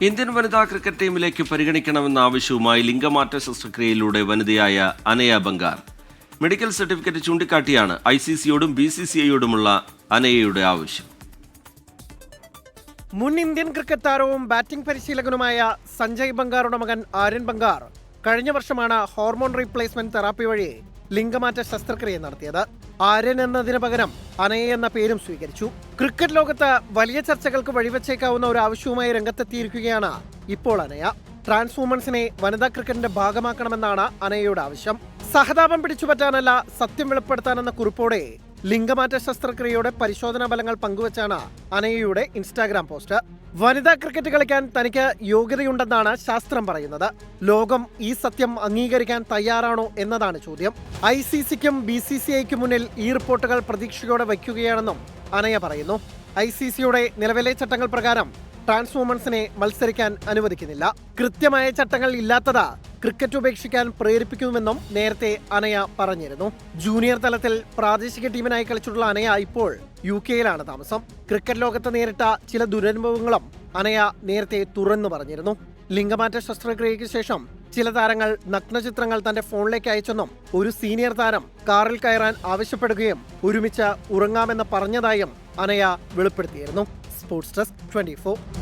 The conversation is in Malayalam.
ഇന്ത്യൻ വനിതാ ക്രിക്കറ്റ് ടീമിലേക്ക് പരിഗണിക്കണമെന്ന ആവശ്യവുമായി ലിംഗമാറ്റ ശസ്ത്രക്രിയയിലൂടെ വനിതയായ അനയ ബംഗാർ. മെഡിക്കൽ സർട്ടിഫിക്കറ്റ് ചൂണ്ടിക്കാട്ടിയാണ് ICCയോടും BCCIയോടുമുള്ള അനയയുടെ ആവശ്യം. മുൻ ഇന്ത്യൻ ക്രിക്കറ്റ് താരവും ബാറ്റിംഗ് പരിശീലകനുമായ സഞ്ജയ് ബംഗാറുടെ മകൻ ആര്യൻ ബംഗാർ കഴിഞ്ഞ വർഷമാണ് ഹോർമോൺ റീപ്ലേസ്മെന്റ് തെറാപ്പി വഴി ലിംഗമാറ്റ ശസ്ത്രക്രിയ നടത്തിയത്. ആര്യൻ എന്നതിന് പകരം അനയ എന്ന പേരും സ്വീകരിച്ചു. ക്രിക്കറ്റ് ലോകത്ത് വലിയ ചർച്ചകൾക്ക് വഴിവെച്ചേക്കാവുന്ന ഒരു ആവശ്യവുമായി രംഗത്തെത്തിയിരിക്കുകയാണ് ഇപ്പോൾ അനയ. ട്രാൻസ് വുമൻസിനെ വനിതാ ക്രിക്കറ്റിന്റെ ഭാഗമാക്കണമെന്നാണ് അനയയുടെ ആവശ്യം. സഹതാപം പിടിച്ചുപറ്റാനല്ല, സത്യം വെളിപ്പെടുത്താനെന്ന കുറിപ്പോടെ ലിംഗമാറ്റ ശസ്ത്രക്രിയയുടെ പരിശോധനാ ഫലങ്ങൾ പങ്കുവച്ചാണ് അനയയുടെ ഇൻസ്റ്റാഗ്രാം പോസ്റ്റ്. വനിതാ ക്രിക്കറ്റ് കളിക്കാൻ തനിക്ക് യോഗ്യതയുണ്ടെന്നാണ് ശാസ്ത്രം പറയുന്നത്. ലോകം ഈ സത്യം അംഗീകരിക്കാൻ തയ്യാറാണോ എന്നതാണ് ചോദ്യം. ICCക്കും BCCIക്കും മുന്നിൽ ഈ റിപ്പോർട്ടുകൾ പ്രതീക്ഷയോടെ വയ്ക്കുകയാണെന്നും അനയ പറയുന്നു. ICCയുടെ നിലവിലെ ചട്ടങ്ങൾ പ്രകാരം ട്രാൻസ് വുമൻസിനെ മത്സരിക്കാൻ അനുവദിക്കുന്നില്ല. കൃത്യമായ ചട്ടങ്ങൾ ഇല്ലാത്തത് ക്രിക്കറ്റ് ഉപേക്ഷിക്കാൻ പ്രേരിപ്പിക്കുമെന്നും നേരത്തെ അനയ പറഞ്ഞിരുന്നു. ജൂനിയർ തലത്തിൽ പ്രാദേശിക ടീമിനായി കളിച്ചിട്ടുള്ള അനയ ഇപ്പോൾ UK-യിലാണ് താമസം. ക്രിക്കറ്റ് ലോകത്ത് നേരിട്ട ചില ദുരനുഭവങ്ങളും അനയ നേരത്തെ തുറന്നു പറഞ്ഞിരുന്നു. ലിംഗമാറ്റ ശസ്ത്രക്രിയയ്ക്ക് ശേഷം ചില താരങ്ങൾ നഗ്നചിത്രങ്ങൾ തന്റെ ഫോണിലേക്ക് അയച്ചെന്നും ഒരു സീനിയർ താരം കാറിൽ കയറാൻ ആവശ്യപ്പെടുകയും ഒരുമിച്ച് ഉറങ്ങാമെന്ന് പറഞ്ഞതായും അനയ വെളിപ്പെടുത്തിയിരുന്നു. Sports desk 24.